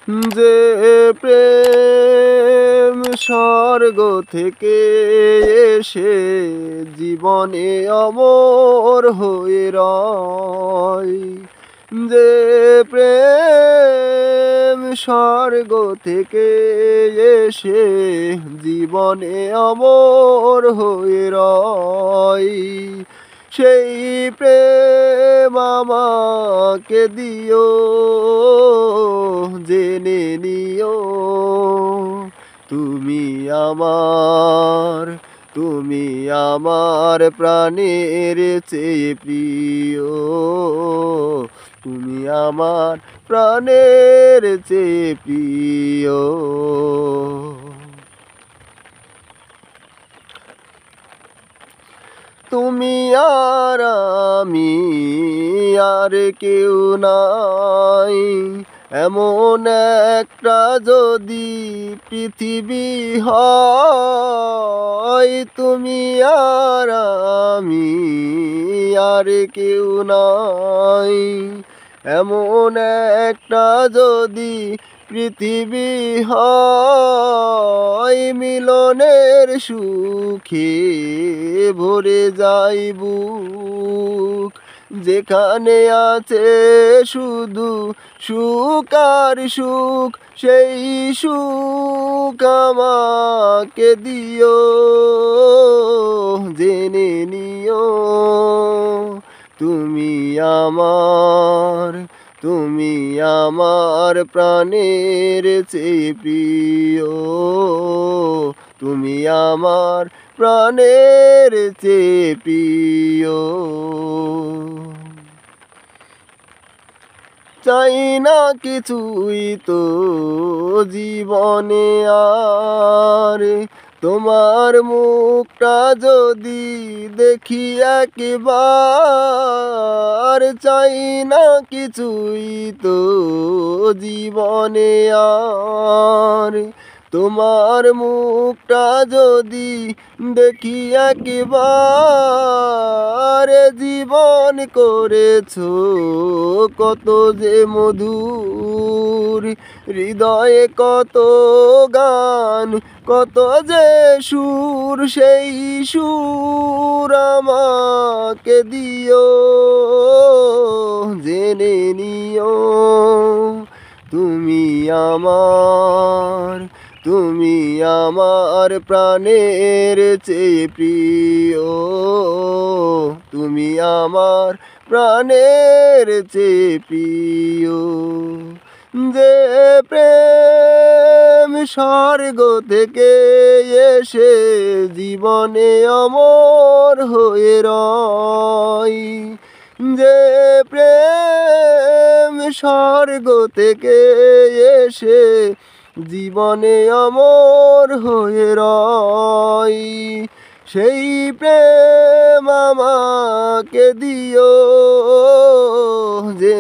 যে প্রেম স্বর্গ থেকে এসে জীবনে অমর হয়ে রয়, যে প্রেম স্বর্গ থেকে এসে জীবনে অমর হয়ে রয়, সেই প্রেম আমাকে দিও, জেনে নিও তুমি আমার, তুমি আমার প্রাণের চেয়ে প্রিয়, তুমি আমার প্রাণের চেয়ে প্রিয়। তুমি আর আমি আর কেউ নাই, এমন একটা যদি পৃথিবী হয়, তুমি আর আমি আর কেউ নাই, এমন একটা যদি পৃথিবী হয়, মিলনের সুখে ভরে যাই বুক, যেখানে আছে শুধু সুখ আর সুখ, সেই সুখ আমাকে দিও, জেনে নিও তুমি আমার, তুমি আমার প্রাণের চেয়ে প্রিয়, তুমি আমার প্রাণের চেয়ে প্রিয়। চাই না কিছুই তো জীবনে আর, তোমার মুখটা যদি দেখি একবার, চাই না কিছুই তো জীবনে আর, তোমার মুখটা যদি দেখি একবার, জীবন করেছো কত যে মধুর, হৃদয়ে কত গান কত যে সুর, সেই সুর আমাকে দিও, জেনে নিও তুমি আমার, তুমি আমার প্রাণের চেয়ে প্রিয়, তুমি আমার প্রাণের চেয়ে প্রিয়। যে প্রেম স্বর্গ থেকে এসে জীবনে অমর হয়ে রয়, যে প্রেম স্বর্গ থেকে এসে জীবনে অমর হয়ে রয়, সেই প্রেম আমাকে দিও, যে